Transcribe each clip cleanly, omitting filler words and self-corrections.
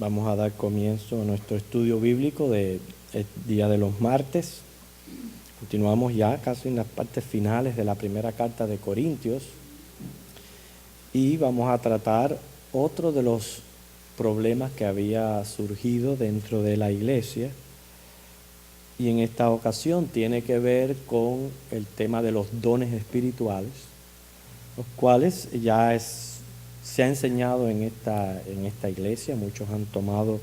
Vamos a dar comienzo a nuestro estudio bíblico del día de los martes. Continuamos ya casi en las partes finales de la primera carta de Corintios y vamos a tratar otro de los problemas que había surgido dentro de la iglesia, y en esta ocasión tiene que ver con el tema de los dones espirituales, los cuales se ha enseñado en esta iglesia. Muchos han tomado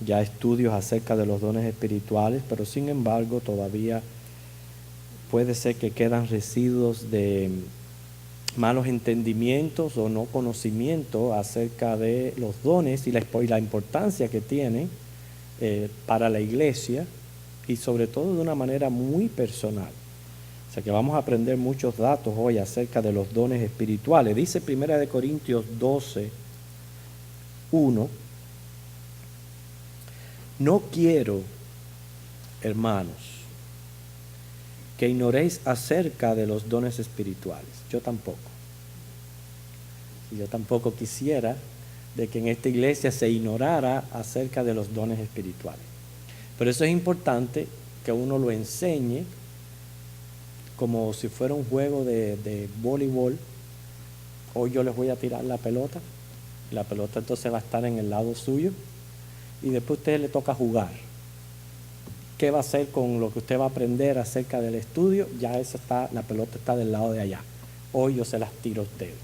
ya estudios acerca de los dones espirituales, pero sin embargo todavía puede ser que quedan residuos de malos entendimientos o no conocimiento acerca de los dones y la importancia que tienen para la iglesia, y sobre todo de una manera muy personal. O sea que vamos a aprender muchos datos hoy acerca de los dones espirituales. Dice 1 Corintios 12, 1: no quiero, hermanos, que ignoréis acerca de los dones espirituales. Yo tampoco quisiera de que en esta iglesia se ignorara acerca de los dones espirituales. Pero eso es importante que uno lo enseñe como si fuera un juego de voleibol. Hoy yo les voy a tirar la pelota entonces va a estar en el lado suyo, y después a usted le toca jugar. ¿Qué va a hacer con lo que usted va a aprender acerca del estudio? Ya la pelota está del lado de allá. Hoy yo se las tiro a ustedes.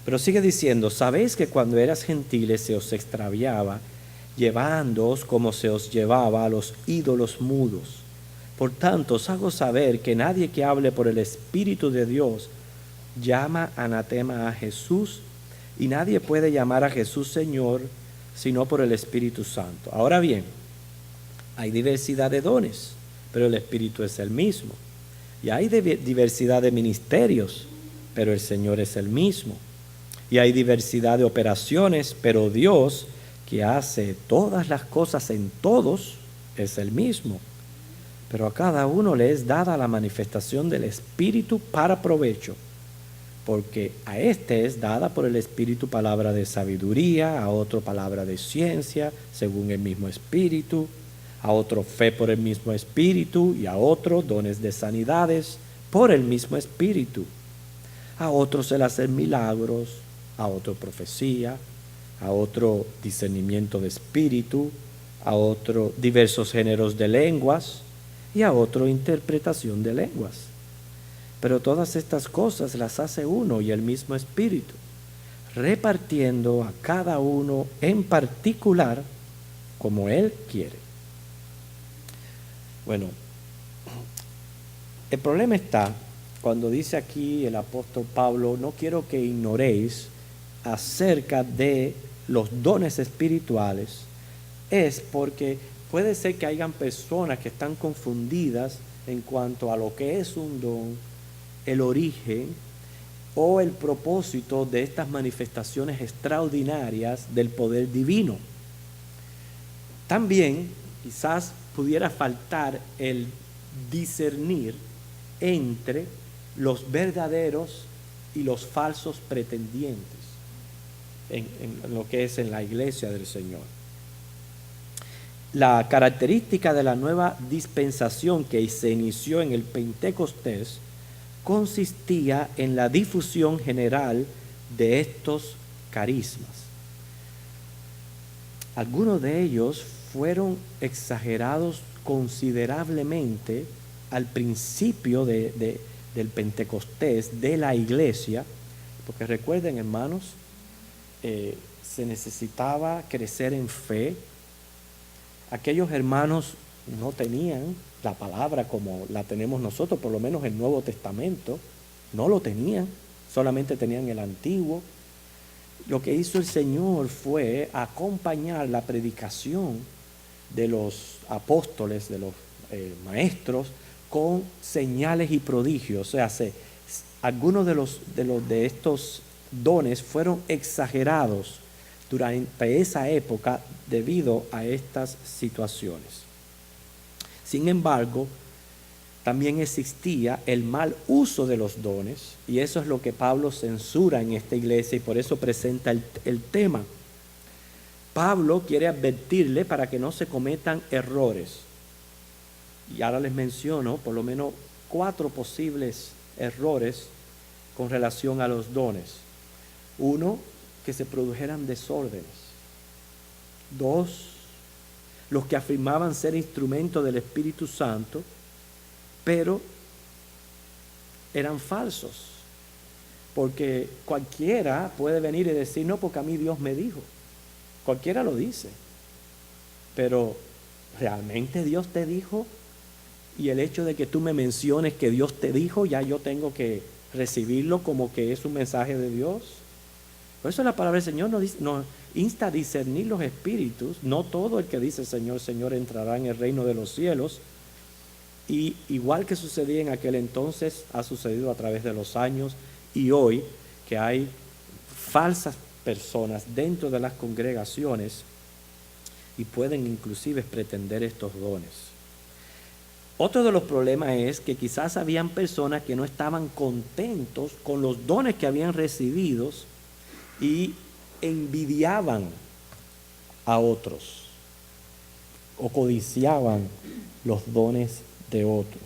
Pero sigue diciendo: sabéis que cuando eras gentiles se os extraviaba, llevándoos como se os llevaba a los ídolos mudos. Por tanto, os hago saber que nadie que hable por el Espíritu de Dios llama anatema a Jesús, y nadie puede llamar a Jesús Señor sino por el Espíritu Santo. Ahora bien, hay diversidad de dones, pero el Espíritu es el mismo. Y hay diversidad de ministerios, pero el Señor es el mismo. Y hay diversidad de operaciones, pero Dios, que hace todas las cosas en todos, es el mismo. Pero a cada uno le es dada la manifestación del Espíritu para provecho, porque a este es dada por el Espíritu palabra de sabiduría, a otro palabra de ciencia, según el mismo Espíritu, a otro fe por el mismo Espíritu, y a otro dones de sanidades por el mismo Espíritu. A otros el hacer milagros, a otro profecía, a otro discernimiento de espíritu, a otro diversos géneros de lenguas, y a otro interpretación de lenguas. Pero todas estas cosas las hace uno y el mismo Espíritu, repartiendo a cada uno en particular como Él quiere. Bueno, el problema está cuando dice aquí el apóstol Pablo: no quiero que ignoréis acerca de los dones espirituales. Es porque puede ser que hayan personas que están confundidas en cuanto a lo que es un don, el origen o el propósito de estas manifestaciones extraordinarias del poder divino. También quizás pudiera faltar el discernir entre los verdaderos y los falsos pretendientes en lo que es en la iglesia del Señor. La característica de la nueva dispensación que se inició en el Pentecostés consistía en la difusión general de estos carismas. Algunos de ellos fueron exagerados considerablemente al principio del Pentecostés de la iglesia, porque recuerden, hermanos, se necesitaba crecer en fe. Aquellos hermanos no tenían la palabra como la tenemos nosotros, por lo menos el Nuevo Testamento no lo tenían, solamente tenían el Antiguo. Lo que hizo el Señor fue acompañar la predicación de los apóstoles, de los maestros, con señales y prodigios. O sea, algunos de estos dones fueron exagerados durante esa época debido a estas situaciones. Sin embargo, también existía el mal uso de los dones, y eso es lo que Pablo censura en esta iglesia, y por eso presenta el tema. Pablo quiere advertirle para que no se cometan errores. Y ahora les menciono por lo menos 4 posibles errores con relación a los dones. 1, que se produjeran desórdenes. 2, los que afirmaban ser instrumentos del Espíritu Santo, pero eran falsos. Porque cualquiera puede venir y decir, no, porque a mí Dios me dijo. Cualquiera lo dice. Pero ¿realmente Dios te dijo? Y el hecho de que tú me menciones que Dios te dijo, ya yo tengo que recibirlo como que es un mensaje de Dios. Por eso la palabra del Señor nos insta a discernir los espíritus. No todo el que dice Señor, Señor entrará en el reino de los cielos. Y igual que sucedía en aquel entonces, ha sucedido a través de los años y hoy, que hay falsas personas dentro de las congregaciones y pueden inclusive pretender estos dones. Otro de los problemas es que quizás habían personas que no estaban contentos con los dones que habían recibido y envidiaban a otros o codiciaban los dones de otros.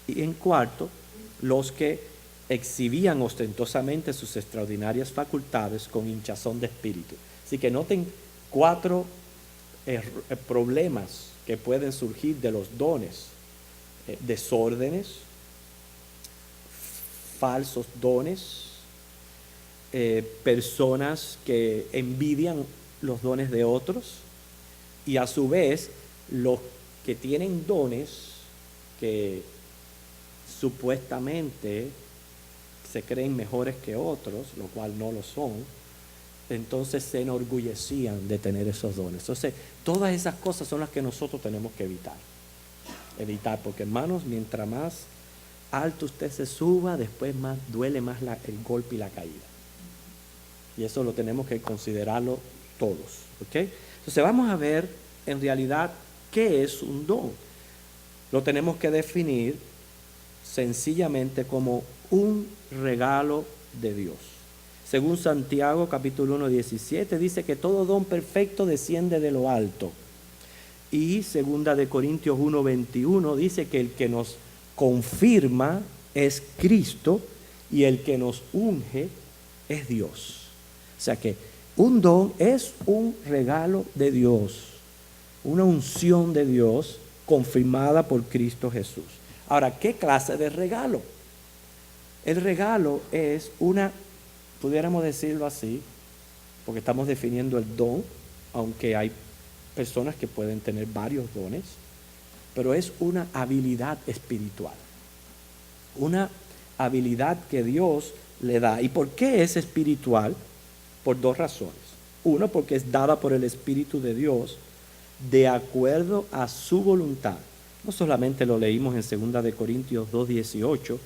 Y en cuarto, los que exhibían ostentosamente sus extraordinarias facultades con hinchazón de espíritu. Así que noten 4 problemas que pueden surgir de los dones: desórdenes, falsos dones, personas que envidian los dones de otros, y a su vez los que tienen dones que supuestamente se creen mejores que otros, lo cual no lo son, entonces se enorgullecían de tener esos dones. Entonces, todas esas cosas son las que nosotros tenemos que evitar, porque hermanos, mientras más alto usted se suba, después más duele más el golpe y la caída. Y eso lo tenemos que considerarlo todos, ¿ok? Entonces vamos a ver en realidad qué es un don. Lo tenemos que definir sencillamente como un regalo de Dios. Según Santiago capítulo 1, 17, dice que todo don perfecto desciende de lo alto. Y segunda de Corintios 1, 21 dice que el que nos confirma es Cristo y el que nos unge es Dios. O sea que un don es un regalo de Dios, una unción de Dios confirmada por Cristo Jesús. Ahora, ¿qué clase de regalo? El regalo es pudiéramos decirlo así, porque estamos definiendo el don, aunque hay personas que pueden tener varios dones, pero es una habilidad espiritual, una habilidad que Dios le da. ¿Y por qué es espiritual? Por 2 razones. Uno, porque es dada por el Espíritu de Dios de acuerdo a su voluntad. No solamente lo leímos en 2 de Corintios 2, 18,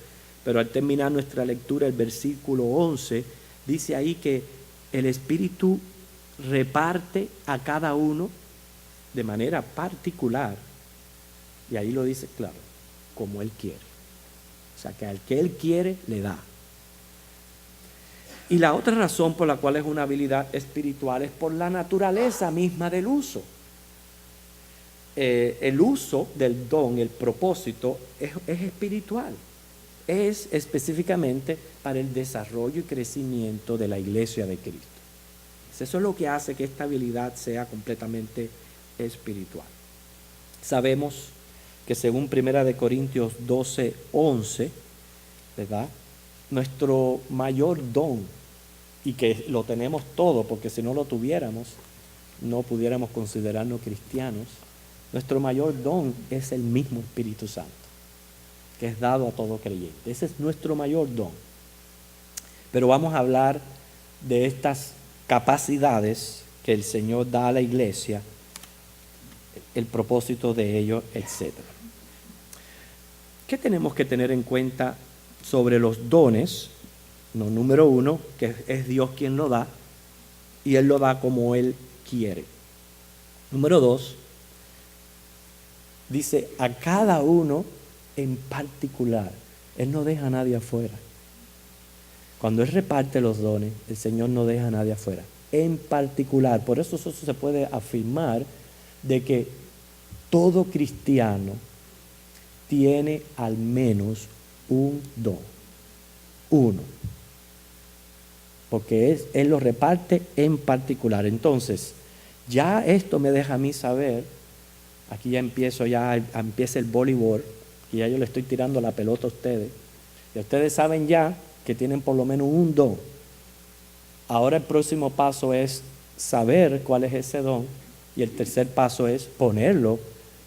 pero al terminar nuestra lectura, el versículo 11, dice ahí que el Espíritu reparte a cada uno de manera particular, y ahí lo dice claro, como Él quiere. O sea, que al que Él quiere, le da. Y la otra razón por la cual es una habilidad espiritual es por la naturaleza misma del uso. El uso del don, el propósito, es espiritual. Es específicamente para el desarrollo y crecimiento de la iglesia de Cristo. Eso es lo que hace que esta habilidad sea completamente espiritual. Sabemos que según 1 de Corintios 12, 11, ¿verdad? Nuestro mayor don, y que lo tenemos todo, porque si no lo tuviéramos, no pudiéramos considerarnos cristianos, nuestro mayor don es el mismo Espíritu Santo, que es dado a todo creyente. Ese es nuestro mayor don. Pero vamos a hablar de estas capacidades que el Señor da a la iglesia, el propósito de ello, etc. ¿Qué tenemos que tener en cuenta sobre los dones? No, número 1, que es Dios quien lo da, y Él lo da como Él quiere. Número 2, dice a cada uno en particular. Él no deja a nadie afuera. Cuando Él reparte los dones, el Señor no deja a nadie afuera. en particular. Por eso se puede afirmar de que todo cristiano tiene al menos un don. Uno. Porque Él lo reparte en particular. Entonces, ya esto me deja a mí saber, aquí ya empieza el voleibol, y ya yo le estoy tirando la pelota a ustedes. Y ustedes saben ya que tienen por lo menos un don. Ahora el próximo paso es saber cuál es ese don, y el tercer paso es ponerlo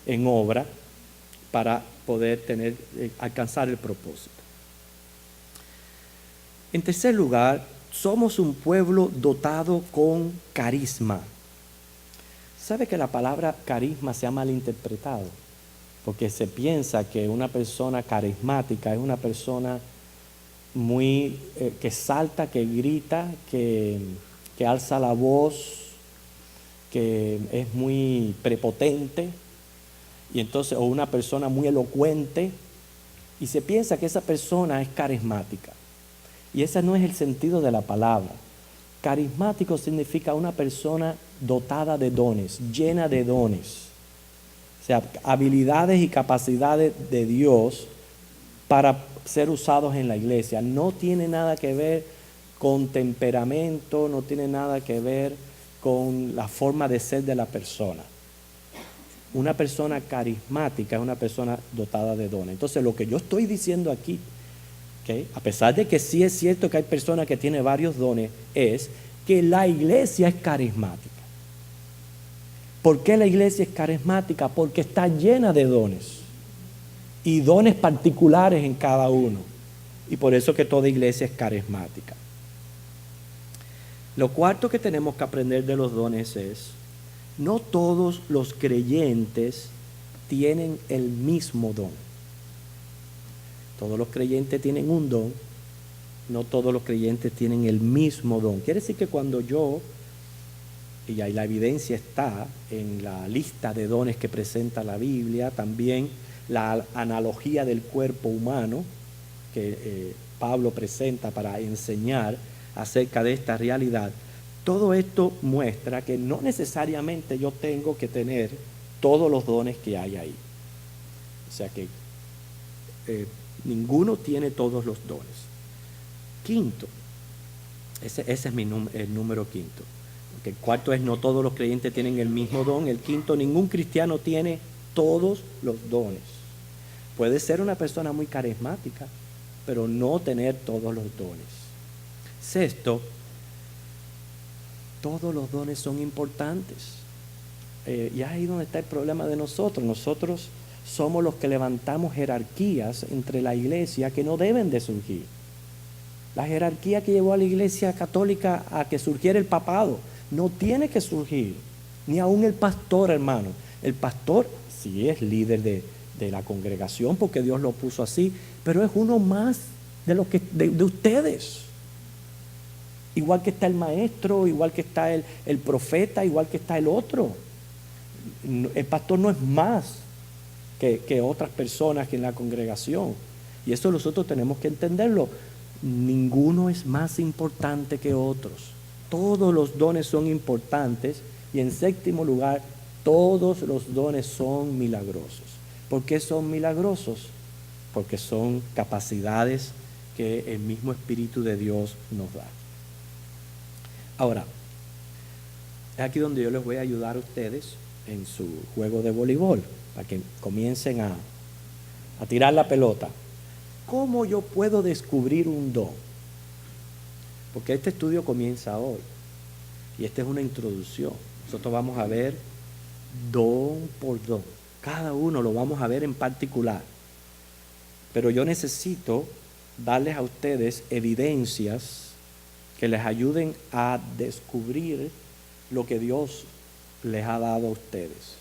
en obra para poder alcanzar el propósito. En tercer lugar, somos un pueblo dotado con carisma. ¿Sabe que la palabra carisma se ha malinterpretado? Porque se piensa que una persona carismática es una persona muy que salta, que grita, que alza la voz, que es muy prepotente, y entonces, o una persona muy elocuente, y se piensa que esa persona es carismática. Y ese no es el sentido de la palabra. Carismático significa una persona dotada de dones, llena de dones. O sea, habilidades y capacidades de Dios para ser usados en la iglesia. No tiene nada que ver con temperamento, no tiene nada que ver con la forma de ser de la persona. Una persona carismática es una persona dotada de dones. Entonces, lo que yo estoy diciendo aquí, ¿okay?, a pesar de que sí es cierto que hay personas que tienen varios dones, es que la iglesia es carismática. ¿Por qué la iglesia es carismática? Porque está llena de dones, y dones particulares en cada uno, y por eso que toda iglesia es carismática. Lo cuarto que tenemos que aprender de los dones es: no todos los creyentes tienen el mismo don. Todos los creyentes tienen un don, no todos los creyentes tienen el mismo don. Quiere decir que cuando yo, y ahí la evidencia está en la lista de dones que presenta la Biblia, también la analogía del cuerpo humano que Pablo presenta para enseñar acerca de esta realidad. Todo esto muestra que no necesariamente yo tengo que tener todos los dones que hay ahí. O sea que ninguno tiene todos los dones. Quinto, ese es el número quinto. Porque el cuarto es: no todos los creyentes tienen el mismo don. El quinto: ningún cristiano tiene todos los dones. Puede ser una persona muy carismática, pero no tener todos los dones. Sexto, todos los dones son importantes. Y ahí donde está el problema de nosotros. Nosotros somos los que levantamos jerarquías entre la iglesia que no deben de surgir. La jerarquía que llevó a la iglesia católica a que surgiera el papado no tiene que surgir, ni aún el pastor, hermano. El pastor sí es líder de la congregación porque Dios lo puso así, pero es uno más de ustedes. Igual que está el maestro, igual que está el profeta, igual que está el otro. El pastor no es más que otras personas que en la congregación. Y eso nosotros tenemos que entenderlo. Ninguno es más importante que otros. Todos los dones son importantes. Y en séptimo lugar, todos los dones son milagrosos. ¿Por qué son milagrosos? Porque son capacidades que el mismo Espíritu de Dios nos da. Ahora, es aquí donde yo les voy a ayudar a ustedes en su juego de voleibol, para que comiencen a tirar la pelota. ¿Cómo yo puedo descubrir un don? Porque este estudio comienza hoy, y esta es una introducción. Nosotros vamos a ver don por don. Cada uno lo vamos a ver en particular. Pero yo necesito darles a ustedes evidencias que les ayuden a descubrir lo que Dios les ha dado a ustedes.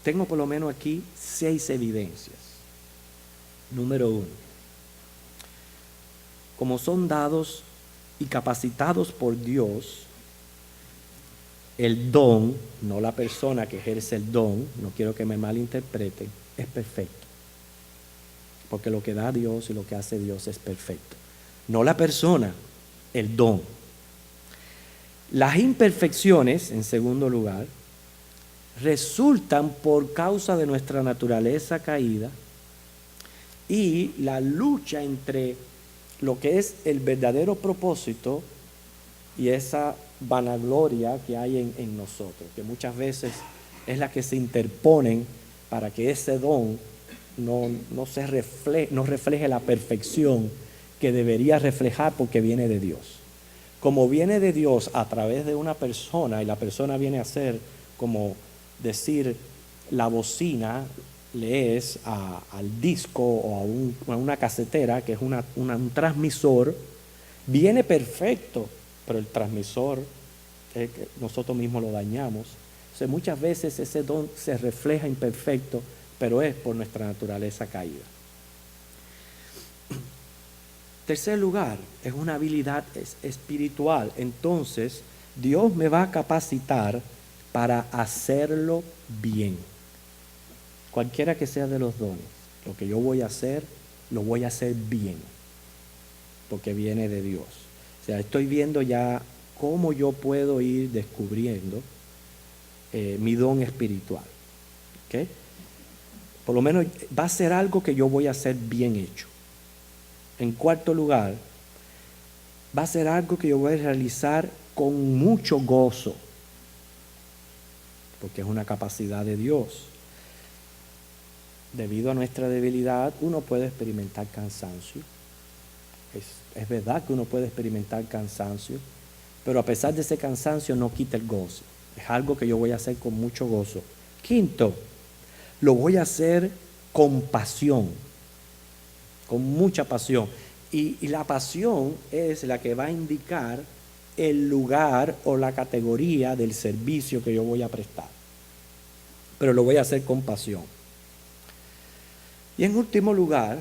Tengo por lo menos aquí 6 evidencias. Número 1. Como son dados y capacitados por Dios, el don, no la persona que ejerce el don, no quiero que me malinterpreten, es perfecto. Porque lo que da Dios y lo que hace Dios es perfecto. No la persona, el don. Las imperfecciones, en segundo lugar, resultan por causa de nuestra naturaleza caída y la lucha entre lo que es el verdadero propósito y esa vanagloria que hay en nosotros, que muchas veces es la que se interponen para que ese don no refleje la perfección que debería reflejar porque viene de Dios. Como viene de Dios a través de una persona y la persona viene a ser como decir la bocina le es al disco o a una casetera que es un transmisor, viene perfecto, pero el transmisor nosotros mismos lo dañamos. Entonces, muchas veces ese don se refleja imperfecto, pero es por nuestra naturaleza caída. Tercer lugar, es una habilidad espiritual. Entonces, Dios me va a capacitar para hacerlo bien. Cualquiera que sea de los dones, lo que yo voy a hacer, lo voy a hacer bien, porque viene de Dios. O sea, estoy viendo ya cómo yo puedo ir descubriendo mi don espiritual. ¿Okay? Por lo menos va a ser algo que yo voy a hacer bien hecho. En cuarto lugar, va a ser algo que yo voy a realizar con mucho gozo, porque es una capacidad de Dios. Debido a nuestra debilidad, uno puede experimentar cansancio. Es verdad que uno puede experimentar cansancio, pero a pesar de ese cansancio no quita el gozo. Es algo que yo voy a hacer con mucho gozo. Quinto, lo voy a hacer con pasión, con mucha pasión. Y la pasión es la que va a indicar el lugar o la categoría del servicio que yo voy a prestar. Pero lo voy a hacer con pasión. Y en último lugar,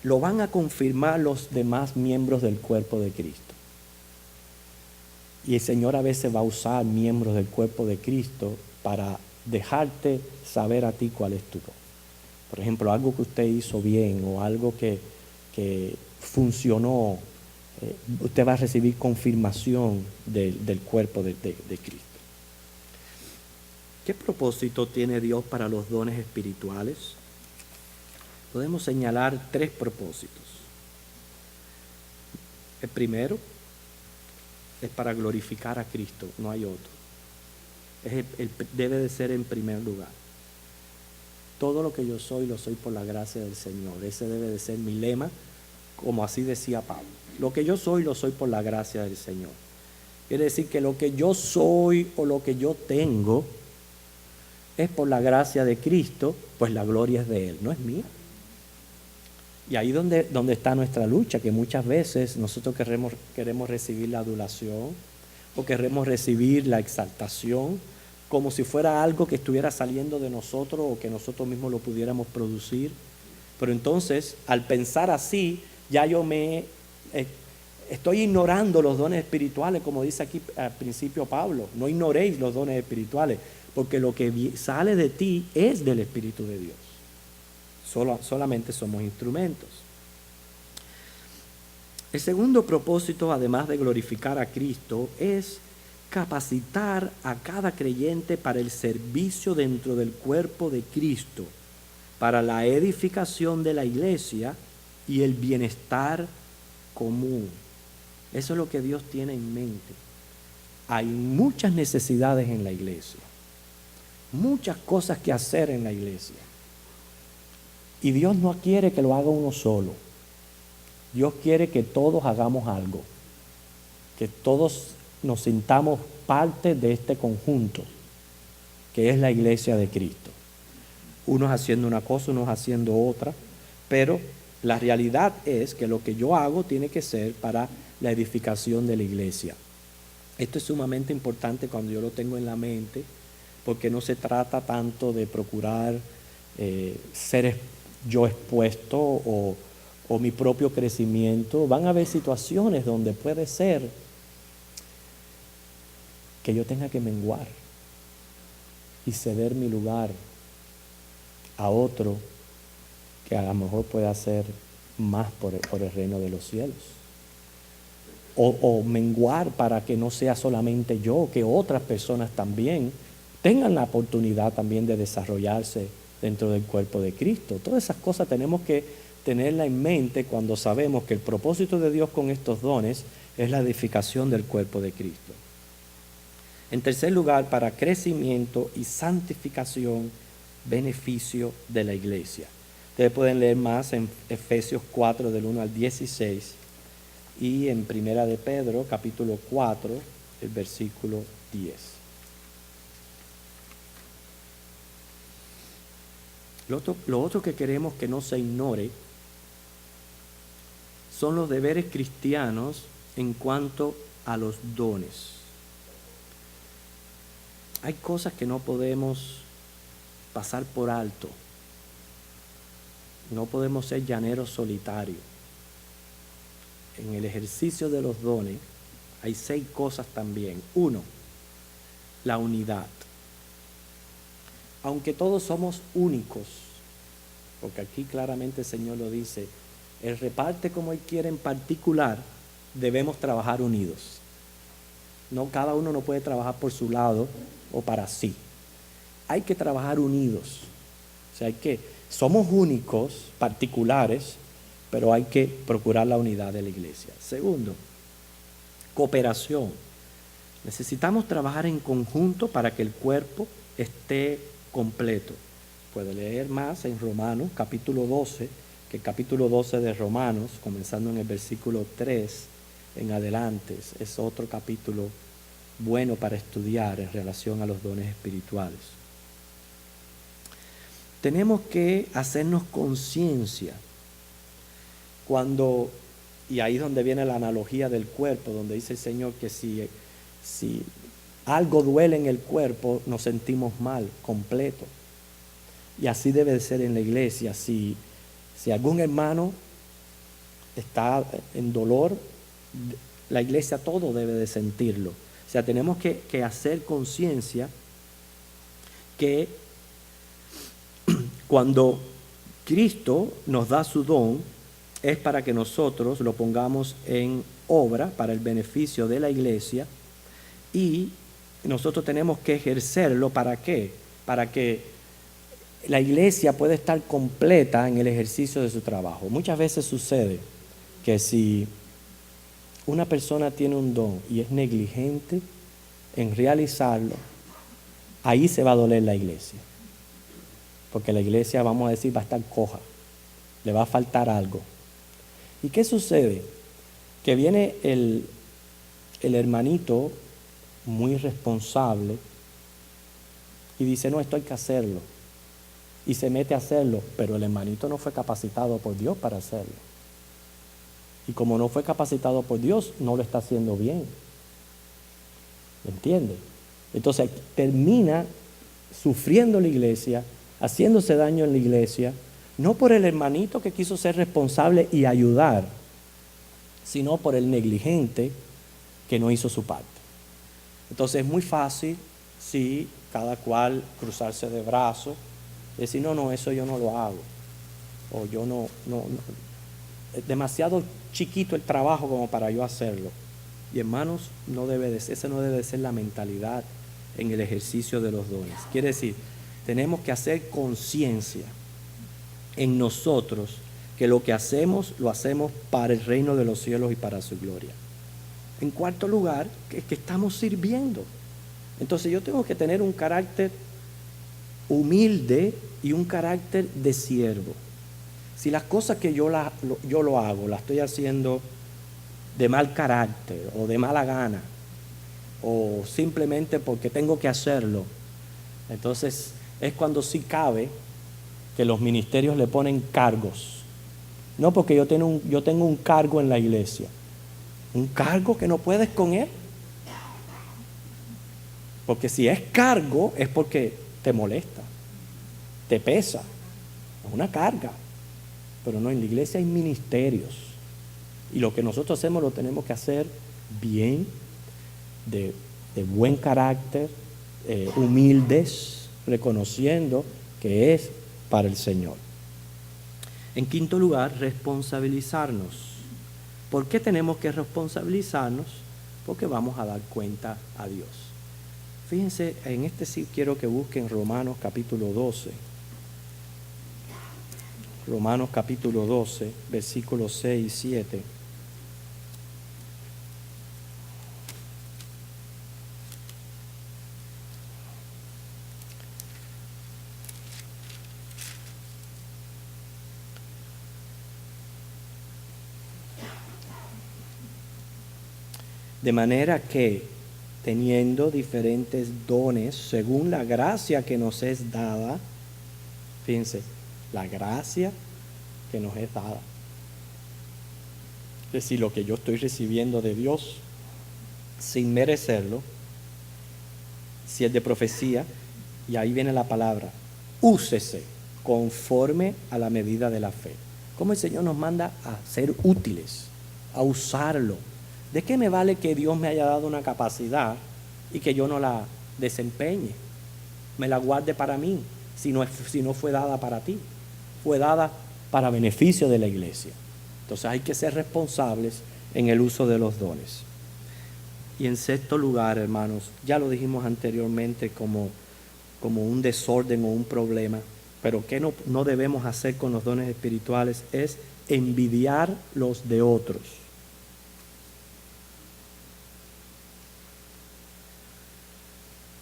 lo van a confirmar los demás miembros del cuerpo de Cristo. Y el Señor a veces va a usar miembros del cuerpo de Cristo para dejarte saber a ti cuál es tu don. Por ejemplo, algo que usted hizo bien o algo que funcionó, usted va a recibir confirmación del cuerpo de Cristo. ¿Qué propósito tiene Dios para los dones espirituales? Podemos señalar 3 propósitos. El primero es para glorificar a Cristo, no hay otro. Debe de ser en primer lugar. Todo lo que yo soy, lo soy por la gracia del Señor. Ese debe de ser mi lema, como así decía Pablo. Lo que yo soy, lo soy por la gracia del Señor. Quiere decir que lo que yo soy o lo que yo tengo es por la gracia de Cristo, pues la gloria es de Él, no es mía. Y ahí donde está nuestra lucha, que muchas veces nosotros queremos recibir la adulación o queremos recibir la exaltación como si fuera algo que estuviera saliendo de nosotros o que nosotros mismos lo pudiéramos producir. Pero entonces, al pensar así, ya yo estoy ignorando los dones espirituales, como dice aquí al principio Pablo. No ignoréis los dones espirituales, porque lo que sale de ti es del Espíritu de Dios. Solamente somos instrumentos. El segundo propósito, además de glorificar a Cristo, es capacitar a cada creyente para el servicio dentro del cuerpo de Cristo, para la edificación de la iglesia y el bienestar común. Eso es lo que Dios tiene en mente. Hay muchas necesidades en la iglesia, muchas cosas que hacer en la iglesia. Y Dios no quiere que lo haga uno solo. Dios quiere que todos hagamos algo, que todos nos sintamos parte de este conjunto, que es la iglesia de Cristo. Unos haciendo una cosa, unos haciendo otra, pero la realidad es que lo que yo hago tiene que ser para la edificación de la iglesia. Esto es sumamente importante cuando yo lo tengo en la mente, porque no se trata tanto de procurar ser yo expuesto o mi propio crecimiento. Van a haber situaciones donde puede ser que yo tenga que menguar y ceder mi lugar a otro que a lo mejor pueda hacer más por el reino de los cielos. o menguar para que no sea solamente yo, que otras personas también tengan la oportunidad también de desarrollarse dentro del cuerpo de Cristo. Todas esas cosas tenemos que tenerla en mente cuando sabemos que el propósito de Dios con estos dones es la edificación del cuerpo de Cristo. En tercer lugar, para crecimiento y santificación, beneficio de la iglesia. Ustedes pueden leer más en Efesios 4, del 1 al 16, y en Primera de Pedro, capítulo 4, el versículo 10. Lo otro que queremos que no se ignore son los deberes cristianos en cuanto a los dones. Hay cosas que no podemos pasar por alto. No podemos ser llaneros solitarios. En el ejercicio de los dones hay 6 cosas también. 1, la unidad. Aunque todos somos únicos, porque aquí claramente el Señor lo dice, Él reparte como Él quiere en particular, debemos trabajar unidos. No, cada uno no puede trabajar por su lado o para sí. Hay que trabajar unidos. O sea, somos únicos, particulares, pero hay que procurar la unidad de la iglesia. Segundo, cooperación. Necesitamos trabajar en conjunto para que el cuerpo esté completo. Puede leer más en Romanos, capítulo 12, que el capítulo 12 de Romanos, comenzando en el versículo 3 en adelante, es otro capítulo bueno para estudiar en relación a los dones espirituales. Tenemos que hacernos conciencia cuando, y ahí es donde viene la analogía del cuerpo, donde dice el Señor que si algo duele en el cuerpo, nos sentimos mal, completo. Y así debe de ser en la iglesia. Si algún hermano está en dolor, la iglesia todo debe de sentirlo. O sea, tenemos que hacer conciencia que cuando Cristo nos da su don, es para que nosotros lo pongamos en obra para el beneficio de la iglesia, y nosotros tenemos que ejercerlo. ¿Para qué? Para que la iglesia pueda estar completa en el ejercicio de su trabajo. Muchas veces sucede que si una persona tiene un don y es negligente en realizarlo, ahí se va a doler la iglesia. Porque la iglesia, vamos a decir, va a estar coja, le va a faltar algo. ¿Y qué sucede? Que viene el hermanito muy responsable y dice, no, esto hay que hacerlo. Y se mete a hacerlo, pero el hermanito no fue capacitado por Dios para hacerlo. Y como no fue capacitado por Dios, no lo está haciendo bien. ¿Me entiende? Entonces termina sufriendo la iglesia, haciéndose daño en la iglesia, no por el hermanito que quiso ser responsable y ayudar, sino por el negligente que no hizo su parte. Entonces es muy fácil, sí, cada cual cruzarse de brazos, decir, no, eso yo no lo hago, o yo no, es demasiado chiquito el trabajo como para yo hacerlo. Y hermanos, esa no debe de ser la mentalidad en el ejercicio de los dones. Quiere decir, tenemos que hacer conciencia en nosotros que lo que hacemos, lo hacemos para el reino de los cielos y para su gloria. En cuarto lugar, que estamos sirviendo. Entonces yo tengo que tener un carácter humilde y un carácter de siervo. Si las cosas que yo lo hago, las estoy haciendo de mal carácter o de mala gana, o simplemente porque tengo que hacerlo, entonces es cuando sí cabe que los ministerios le ponen cargos. No porque yo tengo un cargo en la iglesia. Un cargo que no puedes con él. Porque si es cargo es porque te molesta, te pesa, es una carga. Pero no, en la iglesia hay ministerios. Y lo que nosotros hacemos lo tenemos que hacer bien, de buen carácter, humildes, reconociendo que es para el Señor. En quinto lugar, responsabilizarnos. ¿Por qué tenemos que responsabilizarnos? Porque vamos a dar cuenta a Dios. Fíjense, en este sí quiero que busquen Romanos capítulo 12. Romanos capítulo 12, versículos 6 y 7. De manera que, teniendo diferentes dones, según la gracia que nos es dada, fíjense, la gracia que nos es dada. Es decir, lo que yo estoy recibiendo de Dios sin merecerlo, si es de profecía, y ahí viene la palabra, úsese conforme a la medida de la fe. Como el Señor nos manda a ser útiles, a usarlo. ¿De qué me vale que Dios me haya dado una capacidad y que yo no la desempeñe? Me la guarde para mí, si no fue dada para ti. Fue dada para beneficio de la iglesia. Entonces hay que ser responsables en el uso de los dones. Y en sexto lugar, hermanos, ya lo dijimos anteriormente como un desorden o un problema, pero ¿qué no debemos hacer con los dones espirituales? Es envidiar los de otros.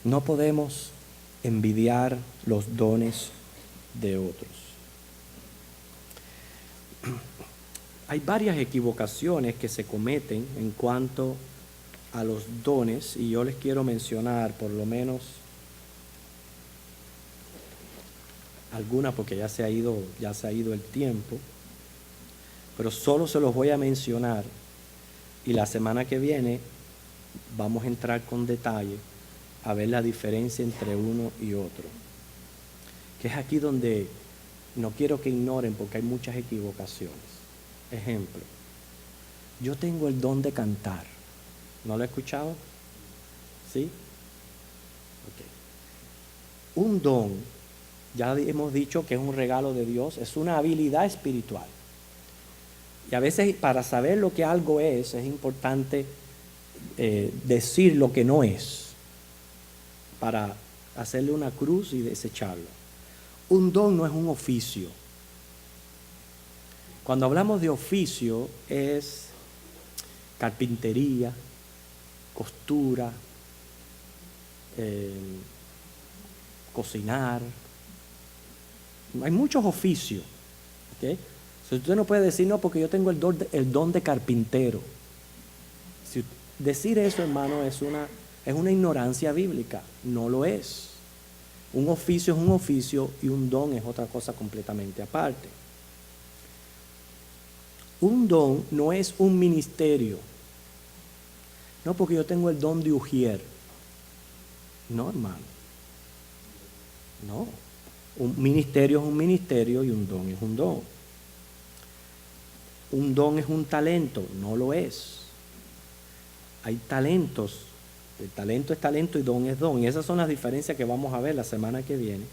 No podemos envidiar los dones de otros. Hay varias equivocaciones que se cometen en cuanto a los dones, y yo les quiero mencionar por lo menos algunas porque ya se ha ido el tiempo, pero solo se los voy a mencionar y la semana que viene vamos a entrar con detalle a ver la diferencia entre uno y otro, que es aquí donde no quiero que ignoren porque hay muchas equivocaciones. Ejemplo, yo tengo el don de cantar. ¿No lo he escuchado? ¿Sí? Okay. Un don, ya hemos dicho que es un regalo de Dios, es una habilidad espiritual. Y a veces para saber lo que algo es importante decir lo que no es, para hacerle una cruz y desecharlo. Un don no es un oficio. Cuando hablamos de oficio es carpintería, costura, cocinar. Hay muchos oficios. ¿Okay? Usted no puede decir, no, porque yo tengo el don de carpintero. Decir eso, hermano, es una ignorancia bíblica. No lo es. Un oficio es un oficio y un don es otra cosa completamente aparte. Un don no es un ministerio. No, porque yo tengo el don de ujier. No, hermano. No. Un ministerio es un ministerio y un don es un don. Un don es un talento. No lo es. Hay talentos. El talento es talento y don es don. Y esas son las diferencias que vamos a ver la semana que viene.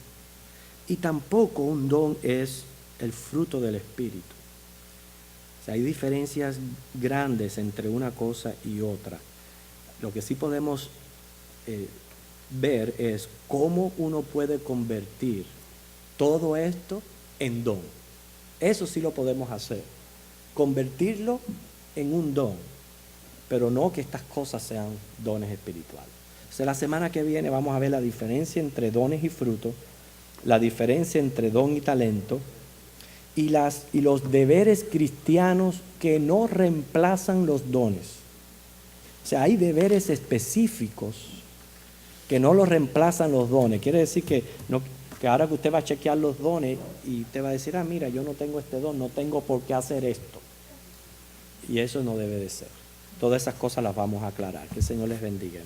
Y tampoco un don es el fruto del Espíritu. O sea, hay diferencias grandes entre una cosa y otra. Lo que sí podemos ver es cómo uno puede convertir todo esto en don. Eso sí lo podemos hacer. Convertirlo en un don, pero no que estas cosas sean dones espirituales. O sea, la semana que viene vamos a ver la diferencia entre dones y frutos, la diferencia entre don y talento, y los deberes cristianos que no reemplazan los dones. O sea, hay deberes específicos que no los reemplazan los dones. Quiere decir que ahora que usted va a chequear los dones y usted va a decir, mira, yo no tengo este don, no tengo por qué hacer esto. Y eso no debe de ser. Todas esas cosas las vamos a aclarar. Que el Señor les bendiga.